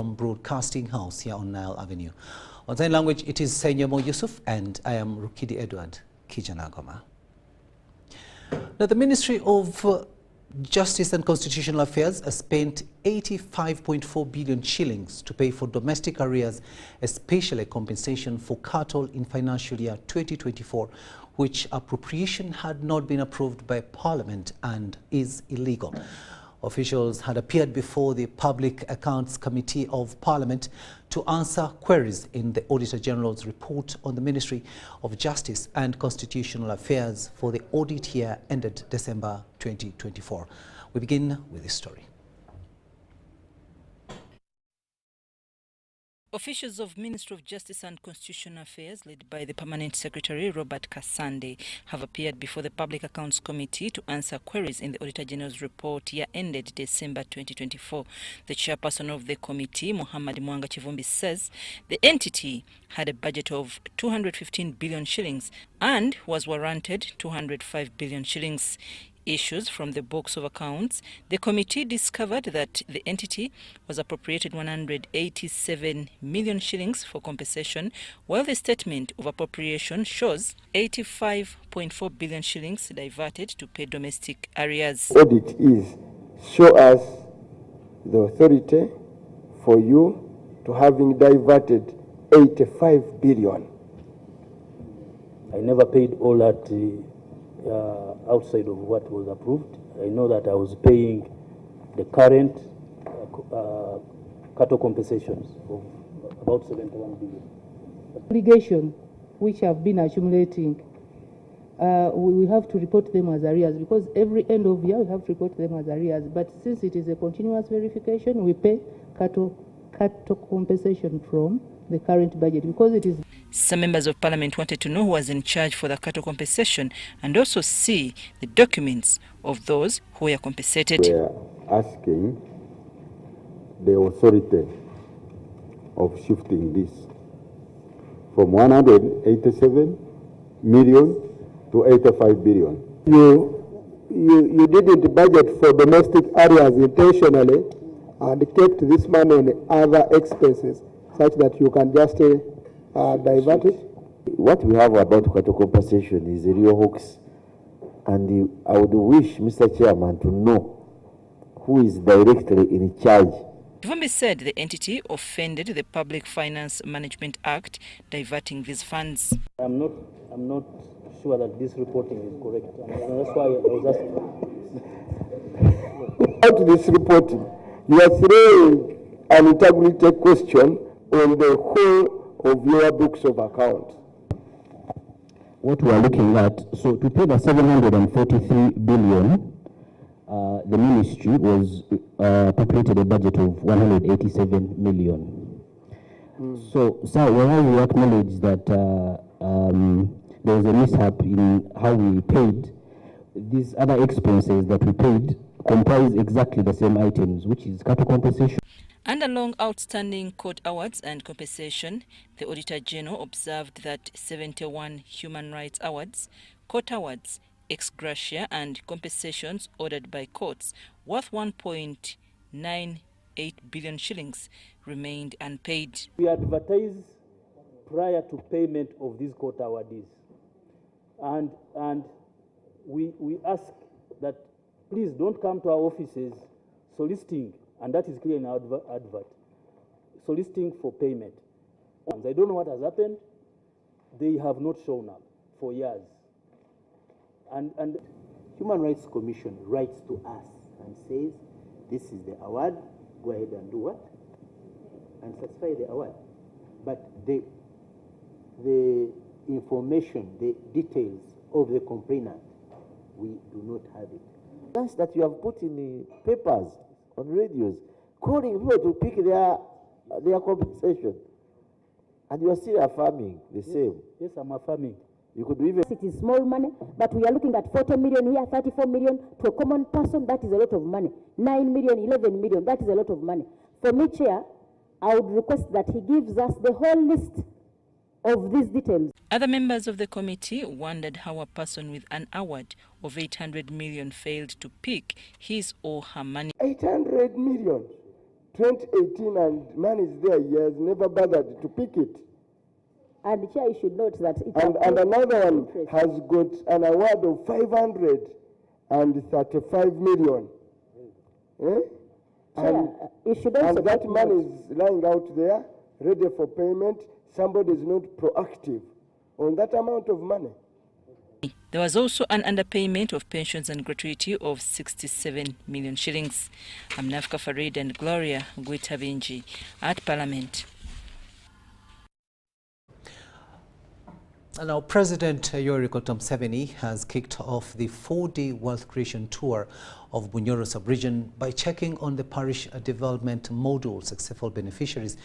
From Broadcasting House here on Nile Avenue. On sign language, it is Senyamo Yusuf and I am Rukidi Kijjanangoma. Now, the Ministry of Justice and Constitutional Affairs has spent 85.4 billion shillings to pay for domestic arrears, especially compensation for cattle in financial year 2024, which appropriation had not been approved by Parliament and is illegal. Officials had appeared before the Public Accounts Committee of Parliament to answer queries in the Auditor General's report on the Ministry of Justice and Constitutional Affairs for the audit year ended December 2024. We begin with this story. Officials of Ministry of Justice and Constitutional Affairs, led by the Permanent Secretary Robert Kasande, have appeared before the Public Accounts Committee to answer queries in the Auditor General's report year ended December 2024. The chairperson of the committee, Muhammad Mwanga Chivumbi, says the entity had a budget of 215 billion shillings and was warranted 205 billion shillings. Issues from the books of accounts, the committee discovered that the entity was appropriated 187 million shillings for compensation, while the statement of appropriation shows 85.4 billion shillings diverted to pay domestic arrears. Audit is show us the authority for you to having diverted 85 billion. I never paid all that outside of what was approved. I know that I was paying the current cattle compensations of about 71 billion. Obligation which have been accumulating, we have to report them as arrears, because every end of year we have to report them as arrears. But since it is a continuous verification, we pay cattle compensation from the current budget, because it is. Some members of Parliament wanted to know who was in charge for the cattle compensation and also see the documents of those who were compensated. We are asking the authority of shifting this from 187 million to 85 billion. You didn't budget for domestic areas intentionally and kept this money on other expenses, such that you can just divert it. What we have about cattle compensation is a real hoax, and I would wish Mr. Chairman to know who is directly in charge. Chivumbi said the entity offended the Public Finance Management Act, diverting these funds. I'm not sure that this reporting is correct, and that's why I was asking. About this reporting, you are throwing an integrity question on the whole of your books of account. What we are looking at, so to pay the 743 billion, the ministry was appropriated a budget of 187 million. So, sir, we acknowledge that there was a mishap in how we paid. These other expenses that we paid comprise exactly the same items, which is cattle compensation. And along outstanding court awards and compensation, the Auditor General observed that 71 human rights awards, court awards, ex gratia and compensations ordered by courts worth 1.98 billion shillings remained unpaid. We advertise prior to payment of these court awardees. And we ask that please don't come to our offices soliciting, and that is clear in our advert, soliciting for payment. I don't know what has happened. They have not shown up for years. And Human Rights Commission writes to us and says, this is the award, go ahead and do what? And satisfy the award. But the information, the details of the complainant, we do not have it. That's that you have put in the papers, on radios, calling people to pick their compensation. And you are still affirming the same. Yes, I'm affirming. You could even. It is small money, but we are looking at 40 million here, 34 million. To a common person, that is a lot of money. 9 million, 11 million, that is a lot of money. For me, Chair, I would request that he gives us the whole list of these details. Other members of the committee wondered how a person with an award of 800 million failed to pick his or her money. 800 million 2018 and money is there, he has never bothered to pick it. And Chair, you should note that it And another one has got an award of 535 million. Chair, you should also and that money is lying out there, ready for payment. Somebody is not proactive on that amount of money. There was also an underpayment of pensions and gratuity of 67 million shillings. I'm Nafka Farid and Gloria Gwitabinji at Parliament. Now, President Yoweri Museveni has kicked off the 4-day wealth creation tour of Bunyoro sub-region by checking on the parish development model successful beneficiaries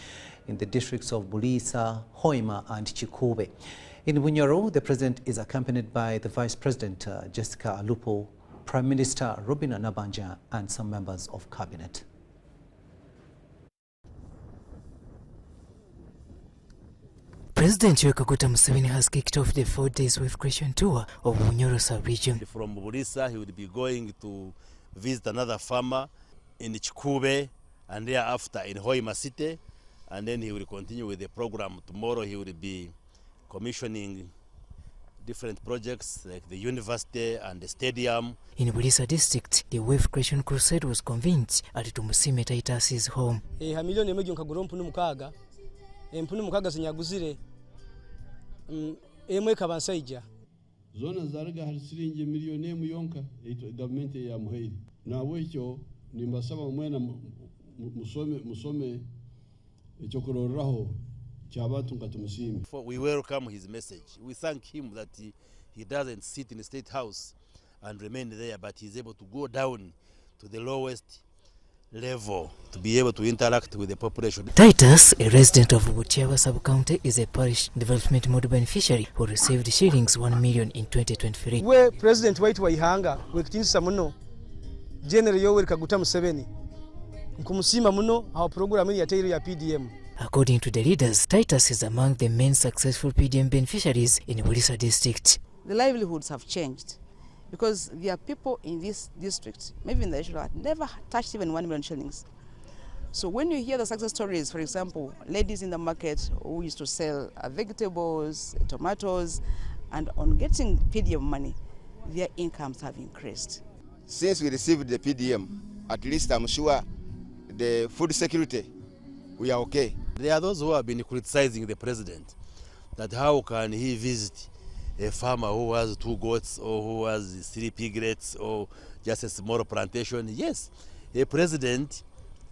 in the districts of Bulisa, Hoima and Chikube. In Bunyoro, the President is accompanied by the Vice President Jessica Alupo, Prime Minister Robina Nabanja and some members of Cabinet. President Yoweri Museveni has kicked off the 4 days wealth creation tour of Bunyoro sub-region. From Bulisa, he will be going to visit another farmer in Chikube and thereafter in Hoima City, and then he will continue with the program. Tomorrow he will be commissioning different projects like the university and the stadium. In Bulisa district, the wealth creation crusade was convened at Tumusime Titus's home. Empunu mukaga zinyaguzire emwe kabansaija zona zaraga hari siringi miliyoni emu yonka government ya muheri nabo icyo nimbasaba mwena musome icyo kuroreraho cyabatunga tumusime. We welcome his message. We thank him that he doesn't sit in the State House and remain there, but he's able to go down to the lowest level to be able to interact with the population. Titus, a resident of Butiaba sub-county, is a parish development model beneficiary who received shillings 1 million in 2023. We President waitu wa ihanga wekitinisa muno General Yoweri Kaguta Museveni nkumusima muno hawa programu ya tairi ya PDM. According to the leaders, Titus is among the main successful PDM beneficiaries in Bulisa district. The livelihoods have changed, because there are people in this district, maybe in the issue, never touched even 1 million shillings. So when you hear the success stories, for example, ladies in the market who used to sell vegetables, tomatoes, and on getting PDM money, their incomes have increased. Since we received the PDM, at least I'm sure the food security, we are okay. There are those who have been criticizing the president, that how can he visit a farmer who has 2 goats or who has 3 piglets or just a small plantation. Yes, a president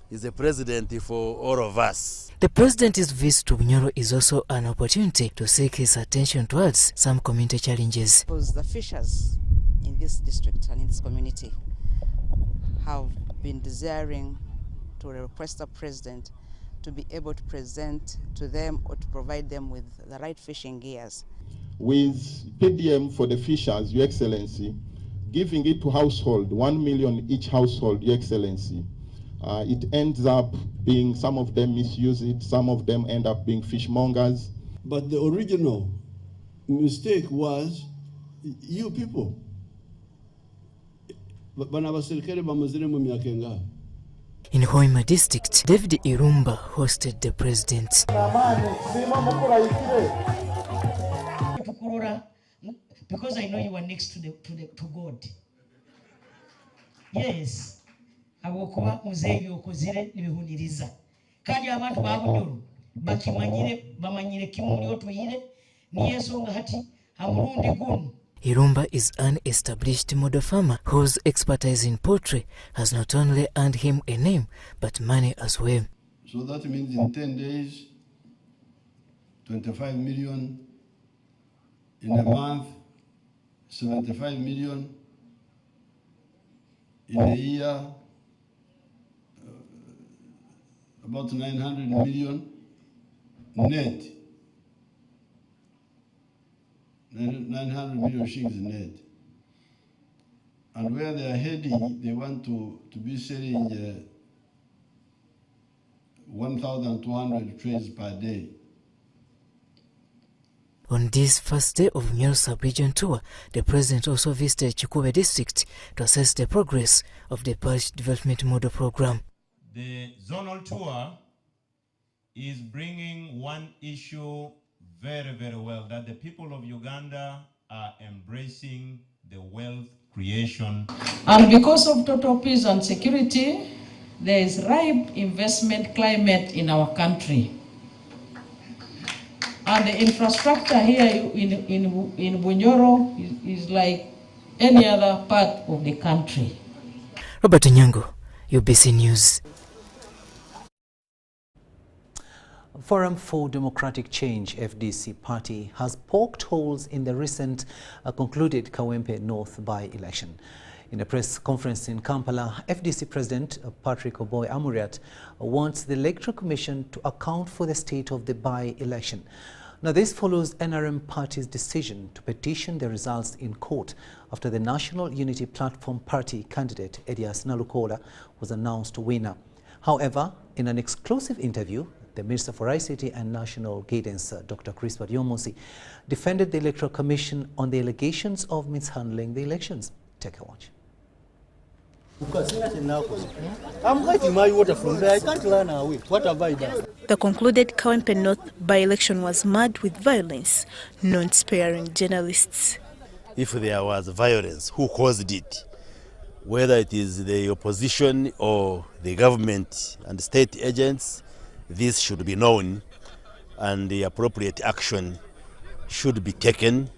is a president for all of us. The president's visit to Bunyoro is also an opportunity to seek his attention towards some community challenges. Because the fishers in this district and in this community have been desiring to request the president to be able to present to them or to provide them with the right fishing gears. With PDM for the fishers, Your Excellency, giving it to household, 1 million each household, Your Excellency, it ends up being, some of them misuse it, some of them end up being fishmongers. But the original mistake was you people. In Hoima district, David Irumba hosted the president. Because I know you are next to God. Yes, abokuba muzeebi okozire nibihuniriza. Kandi abantu babuduru bakimanyire bamanyire kimuli otuyire ni ensonga hati amurundi guno. Irumba is an established model farmer whose expertise in poultry has not only earned him a name but money as well. So that means in 10 days, 25 million. In a month, 75 million. In a year, about 900 million net. 900 million shillings net. And where they are heading, they want to be selling 1,200 trays per day. On this first day of Bunyoro sub-region tour, the president also visited Chikube district to assess the progress of the parish development model program. The zonal tour is bringing one issue very, very well, that the people of Uganda are embracing the wealth creation. And because of total peace and security, there is ripe investment climate in our country. And the infrastructure here in Bunyoro is like any other part of the country. Robert Nyango, UBC News. Forum for Democratic Change FDC party has poked holes in the recent concluded Kawempe North by-election. In a press conference in Kampala, FDC President Patrick Oboi Amuriat wants the Electoral Commission to account for the state of the by-election. Now, this follows NRM party's decision to petition the results in court after the National Unity Platform Party candidate Edias Nalukola was announced winner. However, in an exclusive interview, the Minister for ICT and National Guidance, Dr. Chris Baryomosi, defended the Electoral Commission on the allegations of mishandling the elections. Take a watch. I'm getting my water from there. I can't run away. What have I done? The concluded Kawempe North by-election was marred with violence, not sparing journalists. If there was violence, who caused it? Whether it is the opposition or the government and state agents, this should be known and the appropriate action should be taken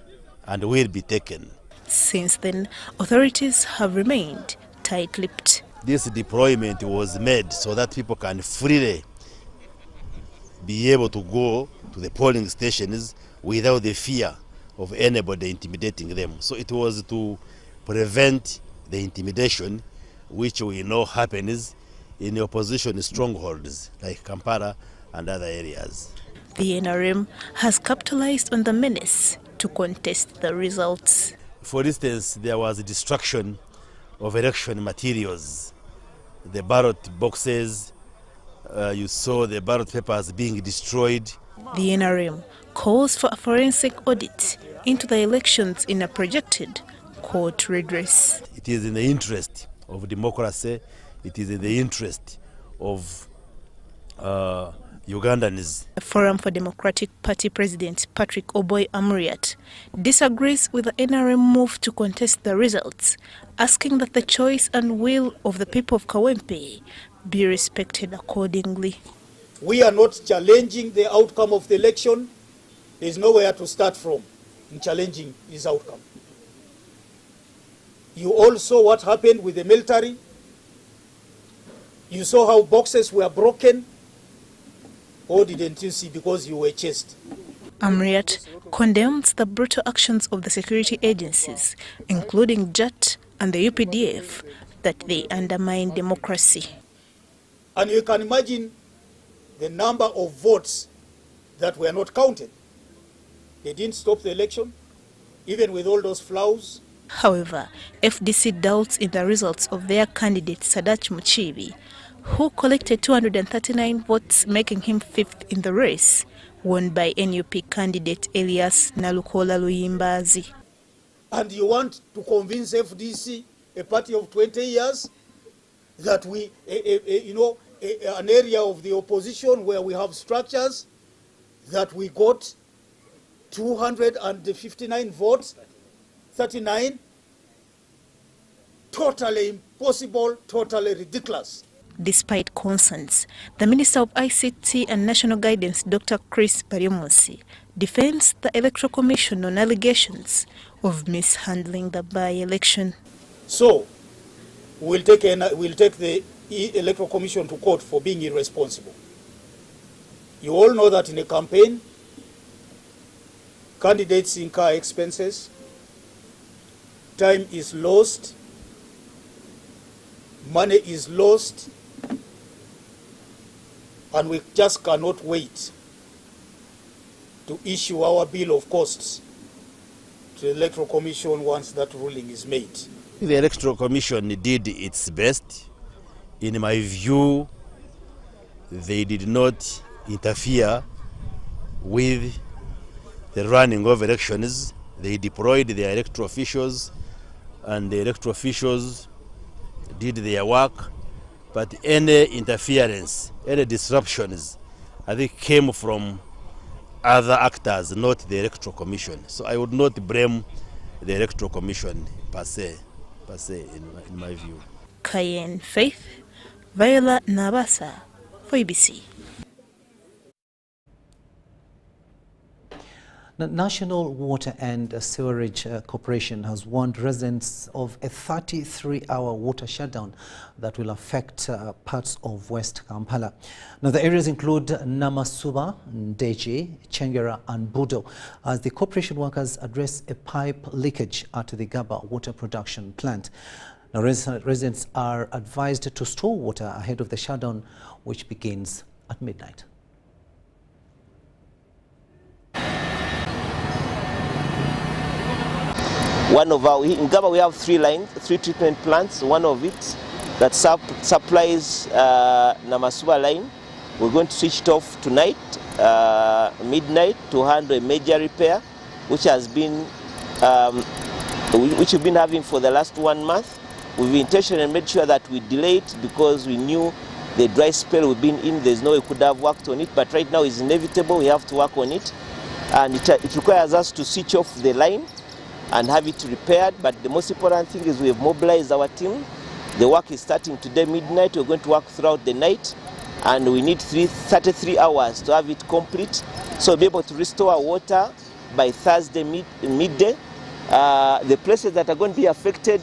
and will be taken. Since then, authorities have remained tight-lipped. This deployment was made so that people can freely be able to go to the polling stations without the fear of anybody intimidating them. So it was to prevent the intimidation which we know happens in the opposition strongholds like Kampala and other areas. The NRM has capitalized on the menace to contest the results. For instance, there was a destruction of election materials. The ballot boxes, you saw the ballot papers being destroyed. The NRM calls for a forensic audit into the elections in a projected court redress. It is in the interest of democracy, it is in the interest of Ugandans. The Forum for Democratic Party President Patrick Oboi Amuriat disagrees with the NRM move to contest the results, asking that the choice and will of the people of Kawempe be respected accordingly. We are not challenging the outcome of the election. There is nowhere to start from in challenging this outcome. You all saw what happened with the military. You saw how boxes were broken. Or didn't you see because you were chased? Amuriat condemns the brutal actions of the security agencies, including JAT and the UPDF, that they undermine democracy. And you can imagine the number of votes that were not counted. They didn't stop the election, even with all those flaws. However, FDC doubts in the results of their candidate Sadach Muchibi, who collected 239 votes, making him fifth in the race, won by NUP candidate Elias Nalukola Luyimbazi. And you want to convince FDC, a party of 20 years, that we, an area of the opposition where we have structures, that we got 259 votes, 39, totally impossible, totally ridiculous. Despite concerns, the Minister of ICT and National Guidance, Dr. Chris Baryomosi, defends the Electoral Commission on allegations of mishandling the by-election. So, we'll take the Electoral Commission to court for being irresponsible. You all know that in a campaign, candidates incur expenses, time is lost, money is lost, and we just cannot wait to issue our bill of costs to the Electoral Commission once that ruling is made. The Electoral Commission did its best. In my view, they did not interfere with the running of elections. They deployed their electoral officials, and the electoral officials did their work but any interference, any disruptions, I think came from other actors, not the Electoral Commission. So I would not blame the Electoral Commission per se in my view. Cayenne Faith, Viola Nabasa for ABC. The National Water and Sewerage Corporation has warned residents of a 33-hour water shutdown that will affect parts of West Kampala. Now, the areas include Namasuba, Ndeje, Chengera and Budo, as the corporation workers address a pipe leakage at the Gaba water production plant. Now, residents are advised to store water ahead of the shutdown, which begins at midnight. In Gaba we have 3 treatment plants. One of it that supplies Namasuba line. We're going to switch it off tonight, midnight, to handle a major repair, which has been, which we've been having for the last 1 month. We've intentionally made sure that we delay it because we knew the dry spell we've been in. There's no way we could have worked on it, but right now it's inevitable. We have to work on it, and it requires us to switch off the line and have it repaired. But the most important thing is we have mobilized our team. The work is starting today midnight. We're going to work throughout the night, and we need 33 hours to have it complete, so we'll be able to restore our water by Thursday midday. The places that are going to be affected,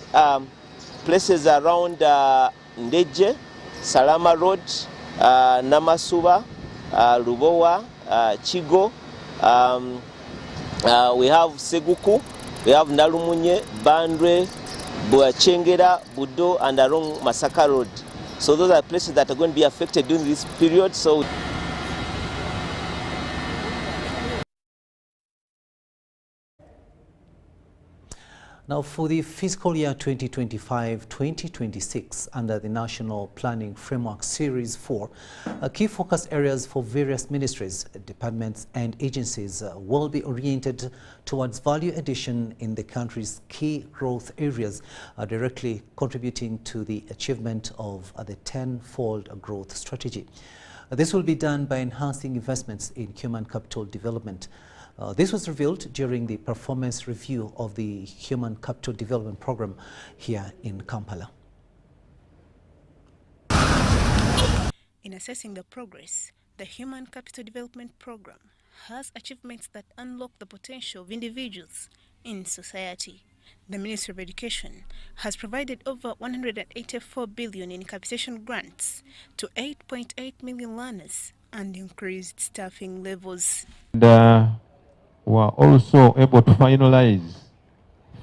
places around Ndeje, Salama Road, Namasuba, Lubowa, Chigo. We have Seguku, we have Nalumunye, Bandwe, Chengera, Budo, and along Masaka Road. So those are places that are going to be affected during this period. So now, for the fiscal year 2025-2026, under the National Planning Framework Series 4, key focus areas for various ministries, departments and agencies will be oriented towards value addition in the country's key growth areas, directly contributing to the achievement of the 10-fold growth strategy. This will be done by enhancing investments in human capital development. This was revealed during the performance review of the Human Capital Development Program here in Kampala. In assessing the progress, the Human Capital Development Program has achievements that unlock the potential of individuals in society. The Ministry of Education has provided over 184 billion in capitation grants to 8.8 million learners and increased staffing levels. We are also able to finalize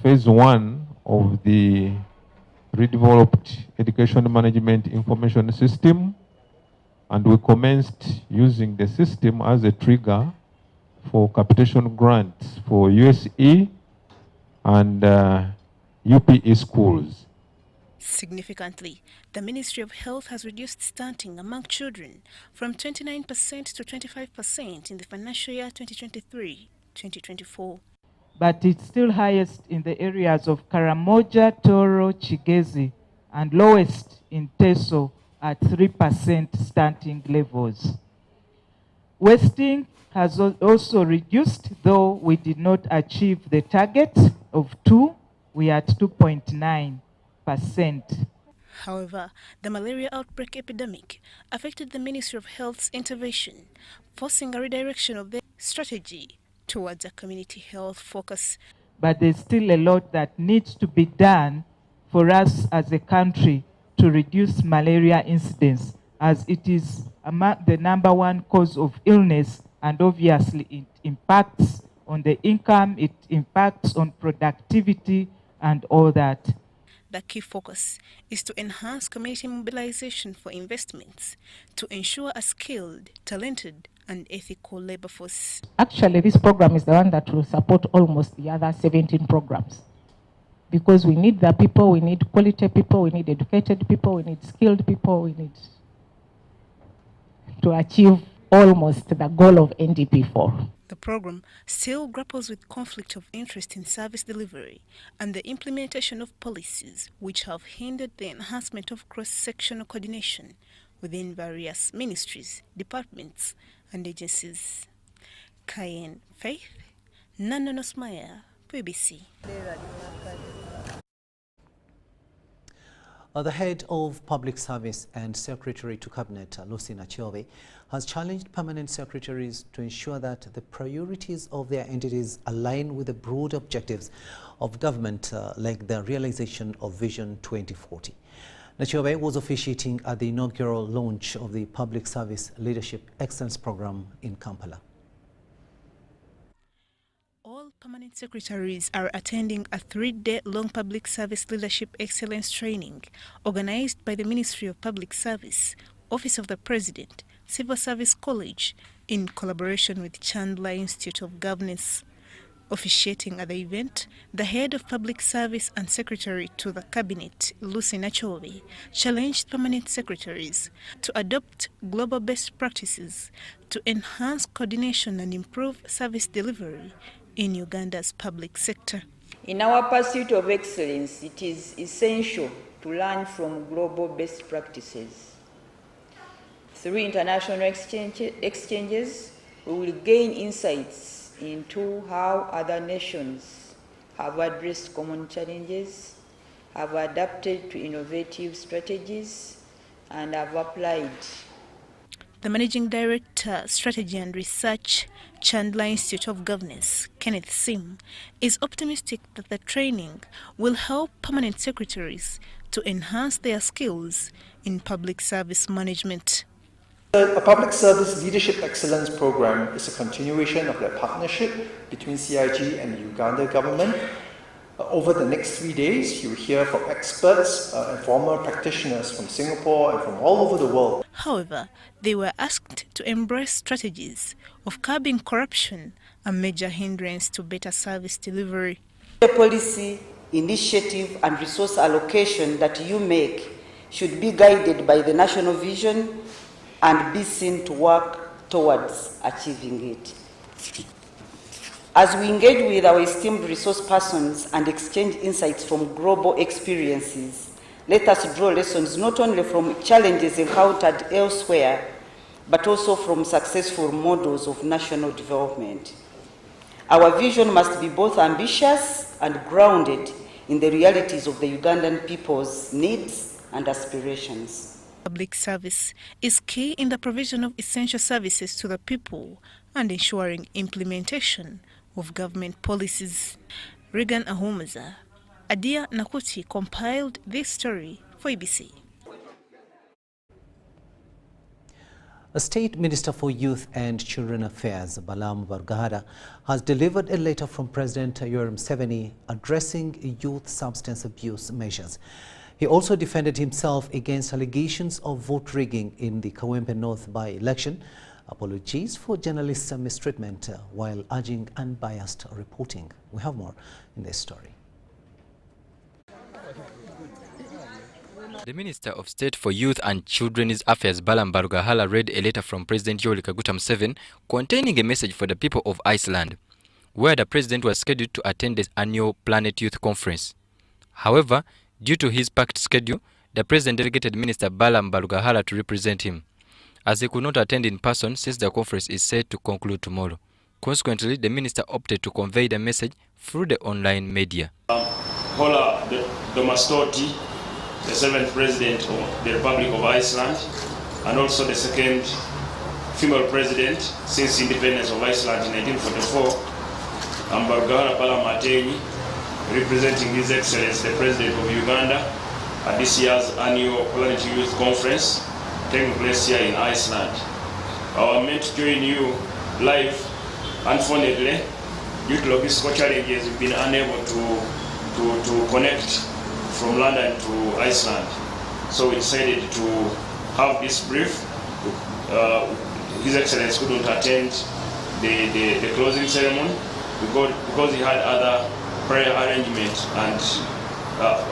phase 1 of the redeveloped education management information system, and we commenced using the system as a trigger for capitation grants for USE and UPE schools. Significantly, the Ministry of Health has reduced stunting among children from 29% to 25% in the financial year 2023-2024. But it's still highest in the areas of Karamoja, Toro, Chigezi, and lowest in Teso at 3% stunting levels. Wasting has also reduced, though we did not achieve the target of 2. We are at 2.9%. However, the malaria outbreak epidemic affected the Ministry of Health's intervention, forcing a redirection of the strategy towards a community health focus. But there's still a lot that needs to be done for us as a country to reduce malaria incidence, as it is among the #1 cause of illness, and obviously it impacts on the income, it impacts on productivity and all that. The key focus is to enhance community mobilization for investments to ensure a skilled, talented and ethical labor force. Actually, this program is the one that will support almost the other 17 programs, because we need the people, we need quality people, we need educated people, we need skilled people, we need to achieve almost the goal of NDP4. The program still grapples with conflict of interest in service delivery and the implementation of policies which have hindered the enhancement of cross-sectional coordination within various ministries, departments and agencies. Kayen Faith, Nanonosmaya, BBC. The head of Public Service and Secretary to Cabinet, Lucy Nachove, has challenged permanent secretaries to ensure that the priorities of their entities align with the broad objectives of government, like the realization of Vision 2040. Nachove was officiating at the inaugural launch of the Public Service Leadership Excellence Program in Kampala. All permanent secretaries are attending a 3-day-long Public Service Leadership Excellence training organized by the Ministry of Public Service, Office of the President, Civil Service College, in collaboration with Chandler Institute of Governance. Officiating at the event, the head of Public Service and Secretary to the Cabinet, Lucy Nachove, challenged permanent secretaries to adopt global best practices to enhance coordination and improve service delivery in Uganda's public sector. In our pursuit of excellence, it is essential to learn from global best practices. Through international exchanges, we will gain insights into how other nations have addressed common challenges, have adapted to innovative strategies, and have applied. The Managing Director, Strategy and Research, Chandler Institute of Governance, Kenneth Sim, is optimistic that the training will help permanent secretaries to enhance their skills in public service management. A Public Service Leadership Excellence Program is a continuation of the partnership between CIG and the Uganda government. Over the next 3 days, you will hear from experts and former practitioners from Singapore and from all over the world. However, they were asked to embrace strategies of curbing corruption, a major hindrance to better service delivery. The policy, initiative and resource allocation that you make should be guided by the national vision and be seen to work towards achieving it. As we engage with our esteemed resource persons and exchange insights from global experiences, let us draw lessons not only from challenges encountered elsewhere, but also from successful models of national development. Our vision must be both ambitious and grounded in the realities of the Ugandan people's needs and aspirations. Public service is key in the provision of essential services to the people and ensuring implementation of government policies. Regan Ahumaza, Adia Nakuti compiled this story for ABC. A State Minister for Youth and Children Affairs, Balam Bargahara, has delivered a letter from President Yoweri Museveni addressing youth substance abuse measures. He also defended himself against allegations of vote rigging in the Kawempe North by-election, apologies for journalists' mistreatment while urging unbiased reporting. We have more in this story. The Minister of State for Youth and Children's Affairs, Balam Barugahara, read a letter from President Yoweri Museveni containing a message for the people of Iceland, where the President was scheduled to attend the annual Planet Youth Conference. However, due to his packed schedule, the President delegated Minister Balam Barugahara to represent him, as he could not attend in person since the conference is set to conclude tomorrow. Consequently, the Minister opted to convey the message through the online media. Hola Domastoti, the 7th President of the Republic of Iceland, and also the 2nd female President since independence of Iceland in 1944, and Barugahara Balamateni, representing His Excellency the President of Uganda at this year's annual Planet Youth Conference taking place here in Iceland. I meant to join you live. Unfortunately, due to logistical challenges, we've been unable to connect from London to Iceland. So we decided to have this brief. His Excellency couldn't attend the closing ceremony because he had other prayer arrangements and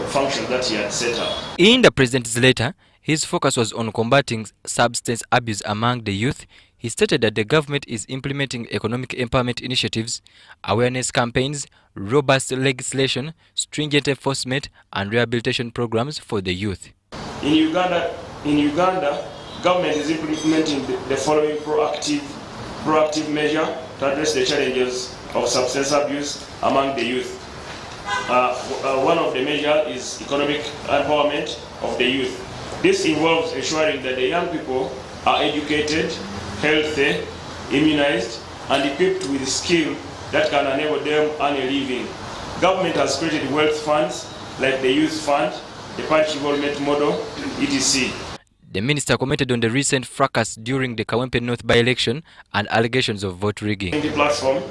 functions that he had set up. In the President's letter, his focus was on combating substance abuse among the youth. He He stated that the government is implementing economic empowerment initiatives, awareness campaigns, robust legislation, stringent enforcement, and rehabilitation programs for the youth. In Uganda, government is implementing the following proactive measure to address the challenges of substance abuse among the youth. One of the measures is economic empowerment of the youth. This involves ensuring that the young people are educated, healthy, immunized, and equipped with skills that can enable them earn a living. Government has created wealth funds like the Youth Fund, the Punch Involvement Model, etc. The minister commented on the recent fracas during the Kawempe North by-election and allegations of vote rigging. The platform,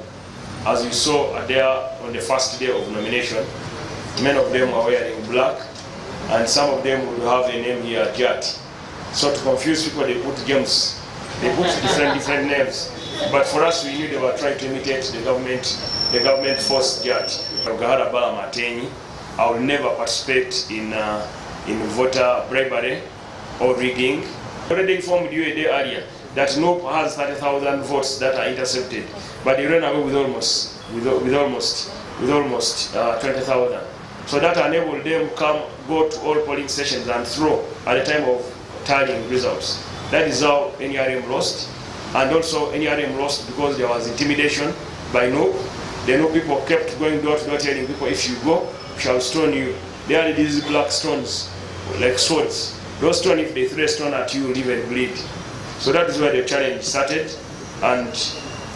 as you saw there on the first day of nomination, many of them are wearing black, and some of them will have a name here, Jat. So to confuse people, they put James. They put different names. But for us, we knew they were trying to imitate the government force Jat. I will never participate in voter bribery or rigging. I already informed you a day earlier that NOP has 30,000 votes that are intercepted, but they ran away with almost 20,000. So that enabled them go to all polling stations and throw at the time of tallying results. That is how NRM lost, and also NRM lost because there was intimidation by NOP. The NOP people kept going door to door telling people, if you go, we shall stone you. They are these black stones, like swords. Those stones, if they throw a stone at you, you will even bleed. So that is where the challenge started, and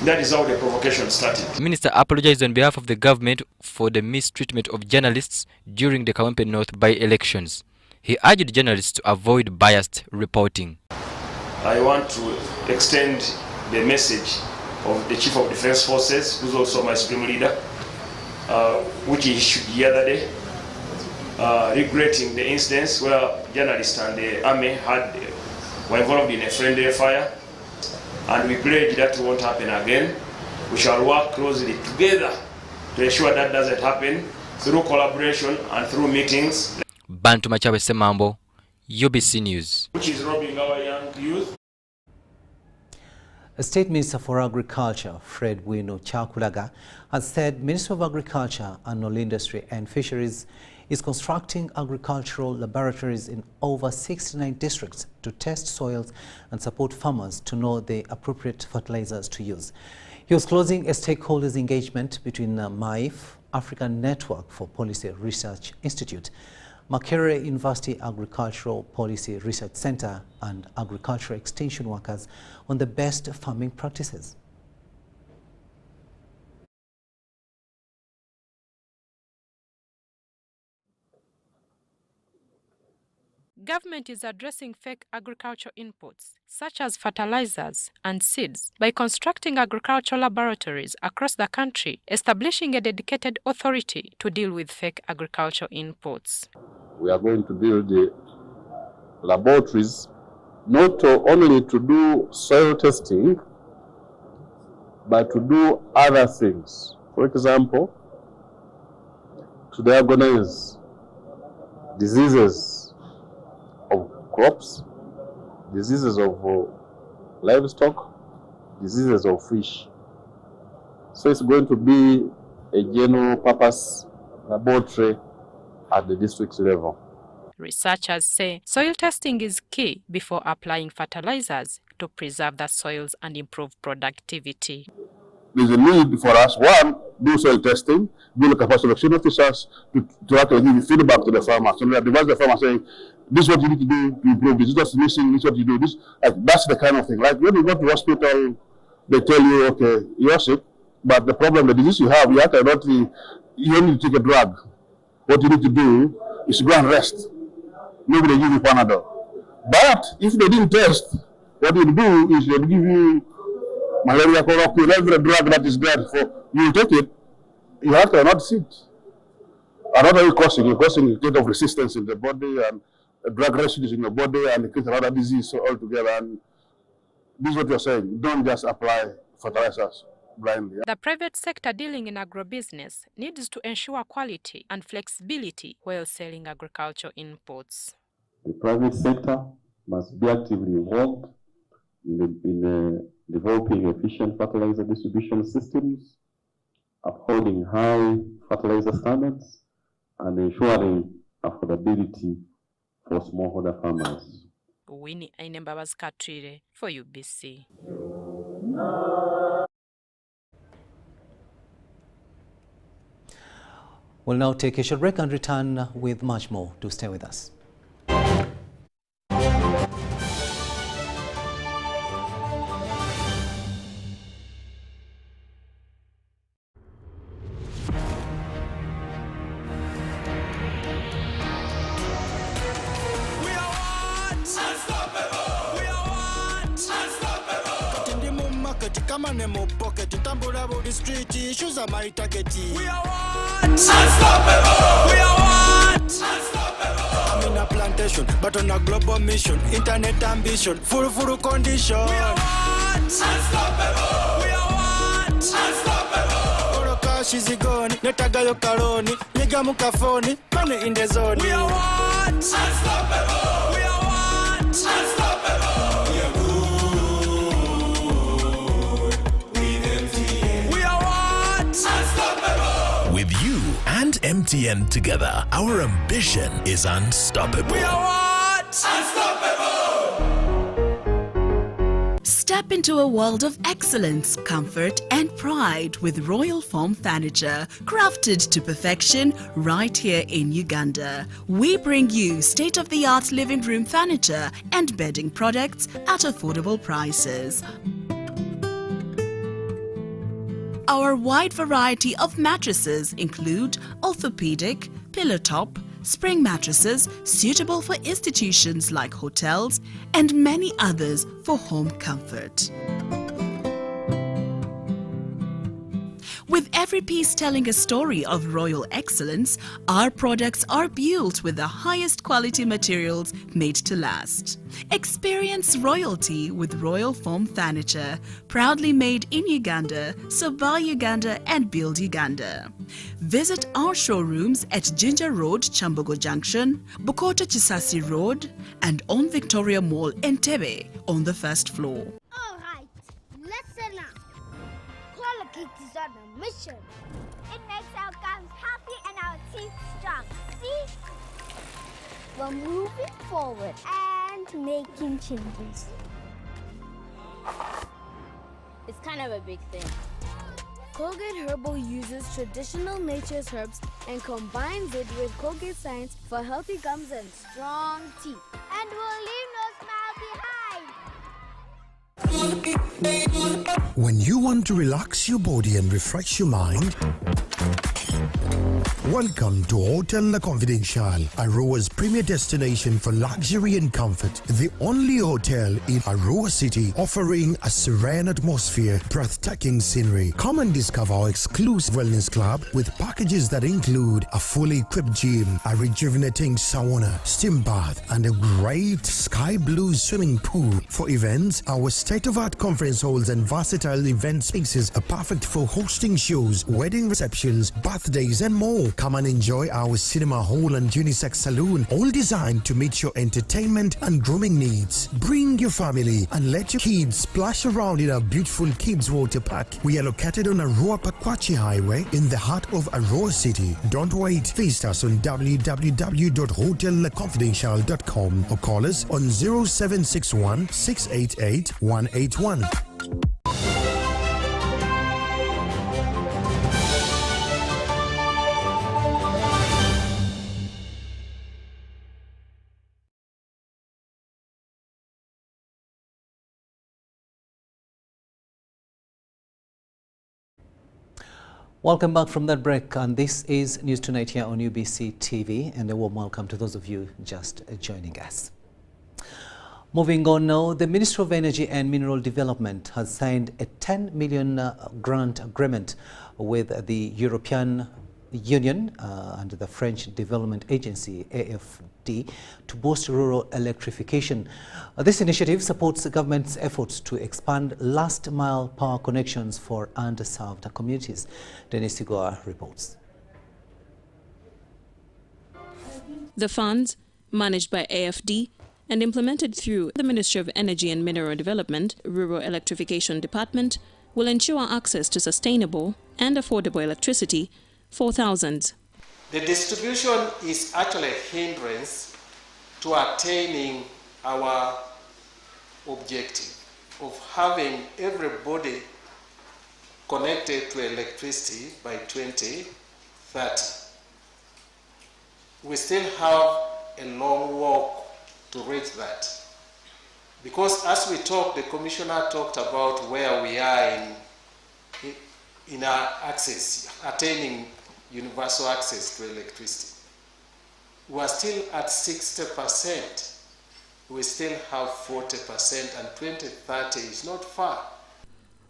that is how the provocation started. The minister apologized on behalf of the government for the mistreatment of journalists during the Kawempe North by-elections. He urged journalists to avoid biased reporting. I want to extend the message of the Chief of Defense Forces, who's also my supreme leader, which he issued the other day, regretting the incidents where journalists and the army were involved in a friendly fire, and we pledge that won't happen again. We shall work closely together to ensure that doesn't happen through collaboration and through meetings. Bantu Machawe Semambo, UBC News. Which is robbing our young youth. State Minister for Agriculture, Fred Wino Chakulaga, has said Ministry of Agriculture, Animal Industry and Fisheries is constructing agricultural laboratories in over 69 districts to test soils and support farmers to know the appropriate fertilizers to use. He was closing a stakeholders engagement between MAIF, African Network for Policy Research Institute, Makerere University Agricultural Policy Research Center and agricultural extension workers on the best farming practices. Government is addressing fake agricultural inputs, such as fertilizers and seeds, by constructing agricultural laboratories across the country, establishing a dedicated authority to deal with fake agricultural inputs. We are going to build the laboratories not only to do soil testing, but to do other things. For example, to diagnose diseases of crops, diseases of livestock, diseases of fish. So it's going to be a general purpose laboratory at the district level. Researchers say soil testing is key before applying fertilizers to preserve the soils and improve productivity. There's a need for us, one, do soil testing, do capacity selection officers to actually give feedback to the farmers. So we advise the farmer saying, this is what you need to do to improve, this is what's missing, this is what you do, this, that's the kind of thing. Like when you go to hospital, they tell you, okay, you're sick, but the problem, the disease you have, you actually don't, you need to take a drug. What you need to do is to go and rest. Maybe they give you Panadol. But if they didn't test, what you do is they give you malaria, chloroquine, every drug that is there for you take it, you have to not sick. And what are you causing? You're causing a state of resistance in the body and drug residues in your body and it creates another disease altogether. And this is what you're saying. Don't just apply fertilizers blindly. The private sector dealing in agribusiness needs to ensure quality and flexibility while selling agricultural inputs. The private sector must be actively involved in developing efficient fertilizer distribution systems, upholding high fertilizer standards, and ensuring affordability for smallholder farmers. Winnie Ainembabazi Katwire for UBC. We'll now take a short break and return with much more. Do stay with us. Street issues are my target. We are what? Unstoppable. We are what? Unstoppable. I'm in a plantation, but on a global mission. Internet ambition, full condition. We are what? Unstoppable. We are what? Unstoppable. Oro cash is gone. Netaga yo karoni. Niga mukafoni. Money in the zone. We are what? Unstoppable. We are what? Unstoppable. We are good. With you and MTN together, our ambition is unstoppable. We are what? Unstoppable! Step into a world of excellence, comfort and pride with Royal Form Furniture, crafted to perfection right here in Uganda. We bring you state-of-the-art living room furniture and bedding products at affordable prices. Our wide variety of mattresses include orthopedic, pillow top, spring mattresses suitable for institutions like hotels, and many others for home comfort. With every piece telling a story of royal excellence, our products are built with the highest quality materials made to last. Experience royalty with Royal Form Furniture, proudly made in Uganda, so buy Uganda and build Uganda. Visit our showrooms at Ginger Road, Chambogo Junction, Bukoto Chisasi Road, and on Victoria Mall, Entebbe, on the first floor. Alright, listen up. Color is on a mission. It makes our gums happy and our teeth strong. See? We're moving forward and making changes. It's kind of a big thing. Colgate Herbal uses traditional nature's herbs and combines it with Colgate science for healthy gums and strong teeth. And we'll leave no smile behind. When you want to relax your body and refresh your mind, welcome to Hotel La Confidential, Aroa's premier destination for luxury and comfort. The only hotel in Aroa City offering a serene atmosphere, breathtaking scenery. Come and discover our exclusive wellness club with packages that include a fully equipped gym, a rejuvenating sauna, steam bath, and a great sky blue swimming pool. For events, our state-of-art conference halls and versatile event spaces are perfect for hosting shows, wedding receptions, birthdays, and more. Come and enjoy our cinema hall and unisex saloon, all designed to meet your entertainment and grooming needs. Bring your family and let your kids splash around in our beautiful kids water park. We are located on Aroa Pakwachi Highway in the heart of Aroa City. Don't wait. Visit us on www.hotelconfidential.com or call us on 0761 688 181. Welcome back from that break, and this is News Tonight here on UBC TV, and a warm welcome to those of you just joining us. Moving on now, the Ministry of Energy and Mineral Development has signed a 10 million grant agreement with the European Union and the French Development Agency, AFD, to boost rural electrification. This initiative supports the government's efforts to expand last-mile power connections for underserved communities. Dennis Igor reports. The funds, managed by AFD, and implemented through the Ministry of Energy and Mineral Development, Rural Electrification Department, will ensure access to sustainable and affordable electricity for thousands. The distribution is actually a hindrance to attaining our objective of having everybody connected to electricity by 2030. We still have a long walk to reach that. Because as we talked, the Commissioner talked about where we are in our access, attaining universal access to electricity. We are still at 60%. We still have 40%, and 2030 is not far.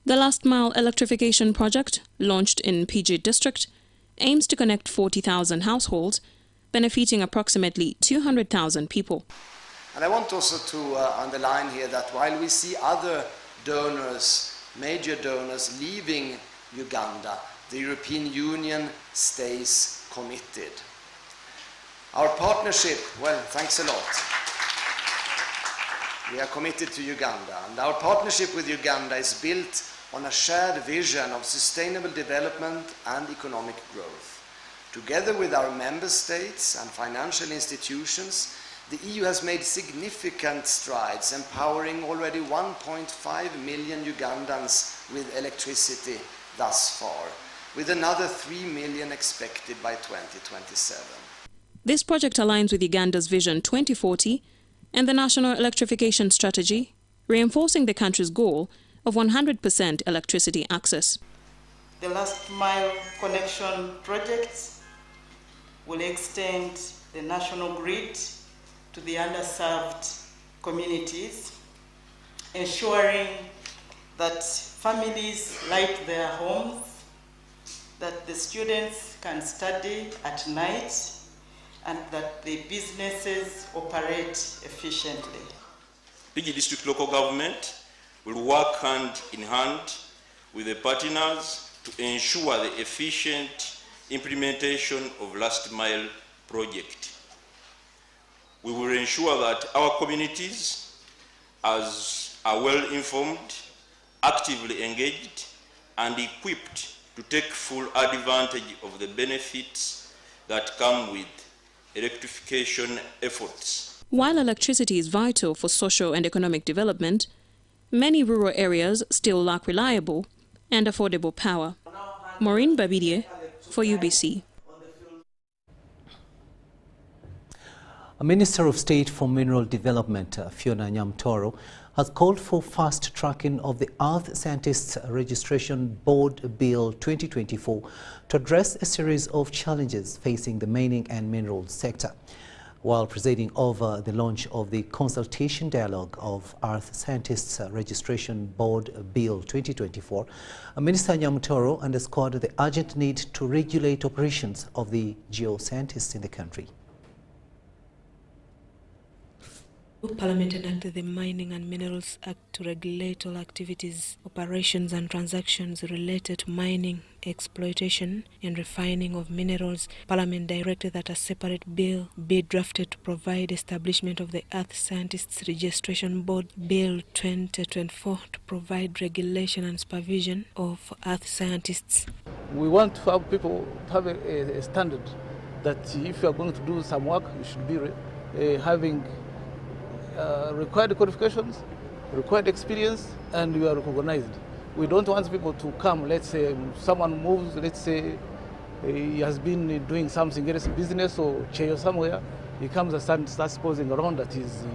The Last Mile Electrification Project, launched in PG District, aims to connect 40,000 households, benefiting approximately 200,000 people. And I want also to underline here that while we see other donors, major donors, leaving Uganda, the European Union stays committed. Our partnership, well, thanks a lot. We are committed to Uganda, and our partnership with Uganda is built on a shared vision of sustainable development and economic growth. Together with our member states and financial institutions, the EU has made significant strides, empowering already 1.5 million Ugandans with electricity thus far, with another 3 million expected by 2027. This project aligns with Uganda's Vision 2040 and the National Electrification Strategy, reinforcing the country's goal of 100% electricity access. The last mile connection projects will extend the national grid to the underserved communities, ensuring that families light their homes, that the students can study at night, and that the businesses operate efficiently. PG District Local Government will work hand in hand with the partners to ensure the efficient implementation of Last Mile project. We will ensure that our communities are well informed, actively engaged, and equipped to take full advantage of the benefits that come with electrification efforts. While electricity is vital for social and economic development, many rural areas still lack reliable and affordable power. Maureen Babidie for UBC. A Minister of State for Mineral Development, Fiona Nyamtoro, has called for fast tracking of the Earth Scientists Registration Board Bill 2024 to address a series of challenges facing the mining and minerals sector. While presiding over the launch of the consultation dialogue of Earth Scientists Registration Board Bill 2024, Minister Nyamtoro underscored the urgent need to regulate operations of the geoscientists in the country. Parliament enacted the Mining and Minerals Act to regulate all activities, operations and transactions related to mining, exploitation and refining of minerals. Parliament directed that a separate bill be drafted to provide establishment of the Earth Scientists Registration Board Bill 2024 to provide regulation and supervision of earth scientists. We want to have people have a standard that if you are going to do some work, you should be having required qualifications, required experience, and you are recognized. We don't want people to come, let's say someone moves, let's say he has been doing something else, business or chair somewhere, he comes and starts posing around that he's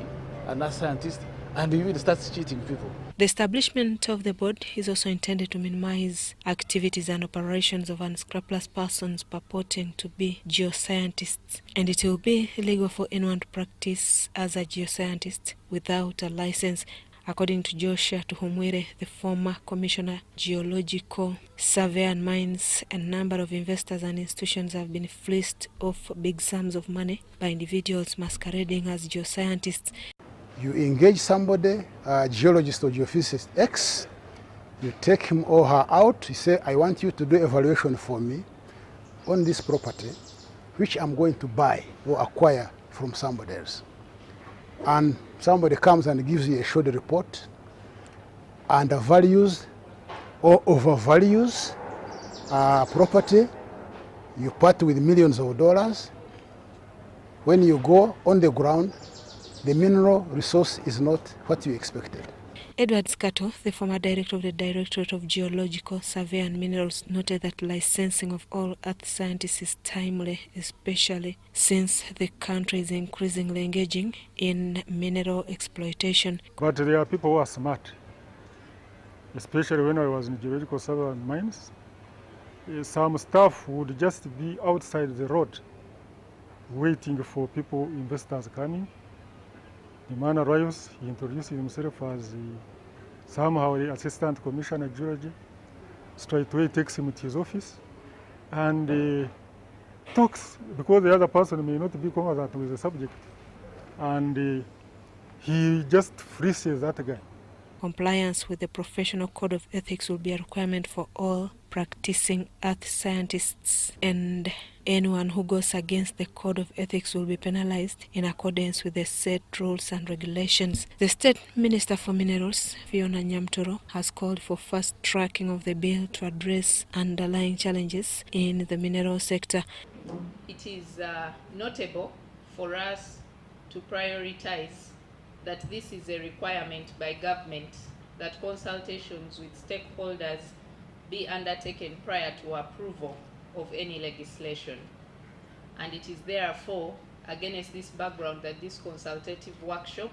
an earth scientist, and he even starts cheating people. The establishment of the board is also intended to minimize activities and operations of unscrupulous persons purporting to be geoscientists, and it will be illegal for anyone to practice as a geoscientist without a license, according to Joshua Tuhumwire, the former Commissioner, Geological Survey and Mines. A number of investors and institutions have been fleeced of big sums of money by individuals masquerading as geoscientists. You engage somebody, a geologist or geophysicist X, you take him or her out, you say, I want you to do evaluation for me on this property, which I'm going to buy or acquire from somebody else. And somebody comes and gives you a short report, undervalues or overvalues property, you part with millions of dollars. When you go on the ground, the mineral resource is not what you expected. Edward Scatto, the former director of the Directorate of Geological Survey and Minerals, noted that licensing of all earth scientists is timely, especially since the country is increasingly engaging in mineral exploitation. But there are people who are smart, especially when I was in geological survey and mines. Some staff would just be outside the road waiting for people, investors coming. The man arrives, he introduces himself as somehow the assistant commissioner of geology. Straight away takes him to his office and talks, because the other person may not be conversant with the subject. And he just freezes that guy. Compliance with the Professional Code of Ethics will be a requirement for all practicing earth scientists, and anyone who goes against the Code of Ethics will be penalized in accordance with the set rules and regulations. The State Minister for Minerals, Fiona Nyamtoro, has called for fast tracking of the bill to address underlying challenges in the mineral sector. It is notable for us to prioritize that this is a requirement by government, that consultations with stakeholders be undertaken prior to approval of any legislation. And it is therefore against this background that this consultative workshop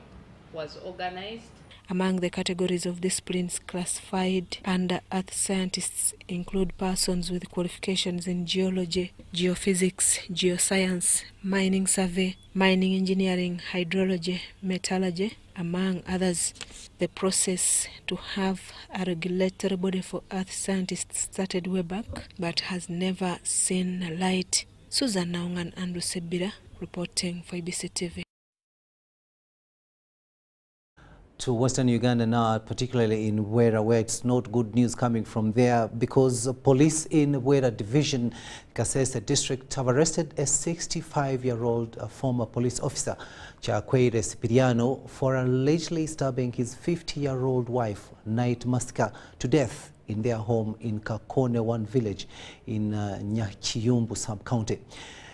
was organized. Among the categories of disciplines classified under earth scientists include persons with qualifications in geology, geophysics, geoscience, mining survey, mining engineering, hydrology, metallurgy, among others. The process to have a regulatory body for earth scientists started way back, but has never seen light. Susan Naung and Andrew Sebira reporting for ABC TV. To Western Uganda now, particularly in Wera, where it's not good news coming from there, because police in Wera Division, Kasese District, have arrested a 65-year-old former police officer, Chakweire Cipriano, for allegedly stabbing his 50-year-old wife, Night Masika, to death in their home in Kakone 1 village in Nyakiyumbu sub-county.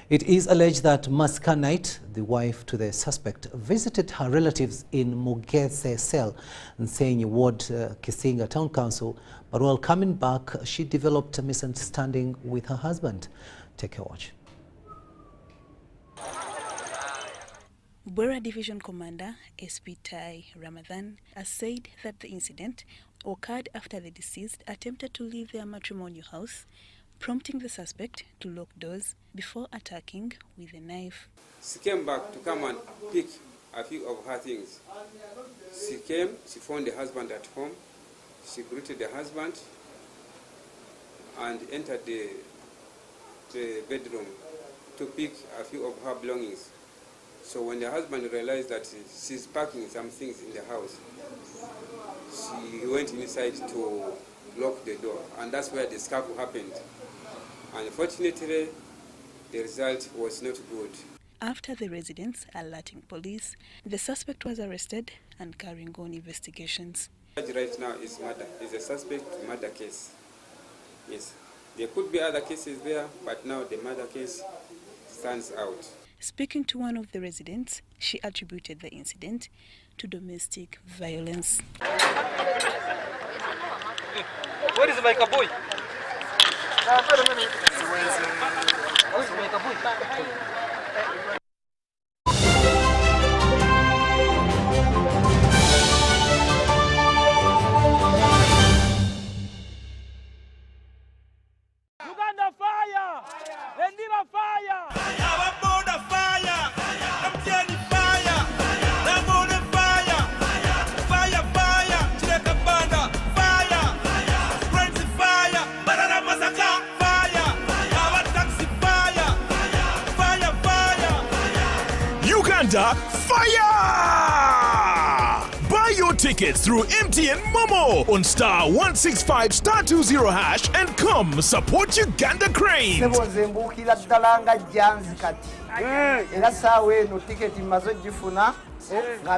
It is alleged that Masika Knight, the wife to the suspect, visited her relatives in Mugeze Cell, Nsenyi Ward, Kisinga Town Council, but while coming back, she developed a misunderstanding with her husband. Take a watch. Bwera Division Commander SP Tai Ramadhan has said that the incident occurred after the deceased attempted to leave their matrimonial house, prompting the suspect to lock doors before attacking with a knife. She came back to come and pick a few of her things. She came, she found the husband at home, she greeted the husband and entered the bedroom to pick a few of her belongings. So when the husband realized that she's packing some things in the house, she went inside to lock the door, and that's where the scuffle happened. Unfortunately, the result was not good. After the residents alerting police, the suspect was arrested and carrying on investigations. Right now is murder, is a suspect murder case. Yes, there could be other cases there, but now the murder case stands out. Speaking to one of the residents, she attributed the incident to domestic violence. Where is my boy? Uganda fire! Endira fire! Ababoda fire! Amtiani fire! Ramone fire! Fire, fire! Chileka banda fire! Friends fire! Barara masaka fire! Our taxi fire! Fire, fire! Uganda fire! Buy your tickets through MTN Momo on *165 *20# and come support Uganda Cranes. Sebozembukira ddala nga janzi kati. Era saawa eno tiketi mazo gifuna Together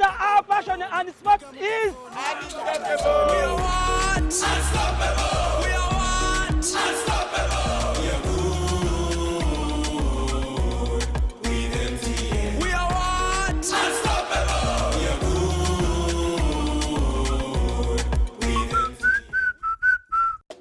our passion and sparks is unstoppable. We are what? Unstoppable. We are what? Unstoppable. We are good. We are what? Unstoppable. We are good.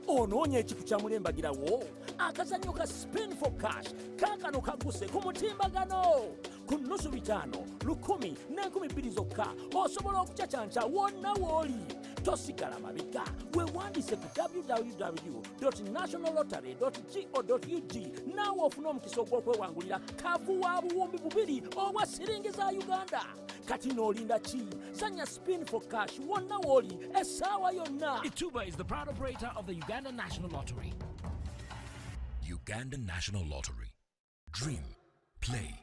Ononye ekipu kya mulembagirawo akazanyo ka spin for cash kakano kaguse ku mutimbagano ku nusu bitano 10 n'enkumi zokka osobola okucacanja wonna wooli tosigala mabega weewandise ku www.nationallottery.go.ug naawe ofuna omukisa ogw'okwewangulira kavuwa buwumbi 2 obwa siringi za Uganda kati n'olinda ki sanya spin for cash wonna wooli essaawa yonna. Ituba is the proud operator of the Uganda National Lottery. Uganda National Lottery. Dream, play,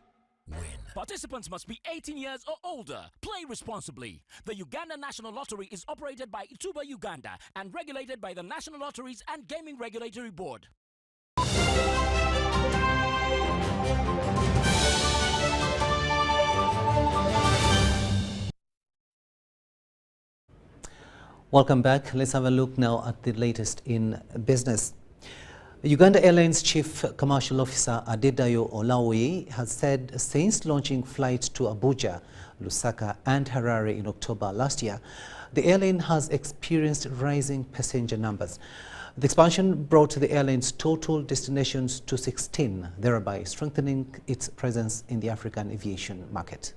win. Participants must be 18 years or older. Play responsibly. The Uganda National Lottery is operated by Ituba Uganda and regulated by the National Lotteries and Gaming Regulatory Board. Welcome back. Let's have a look now at the latest in business. Uganda Airlines Chief Commercial Officer Adedayo Olawi has said since launching flights to Abuja, Lusaka and Harare in October last year, the airline has experienced rising passenger numbers. The expansion brought the airline's total destinations to 16, thereby strengthening its presence in the African aviation market.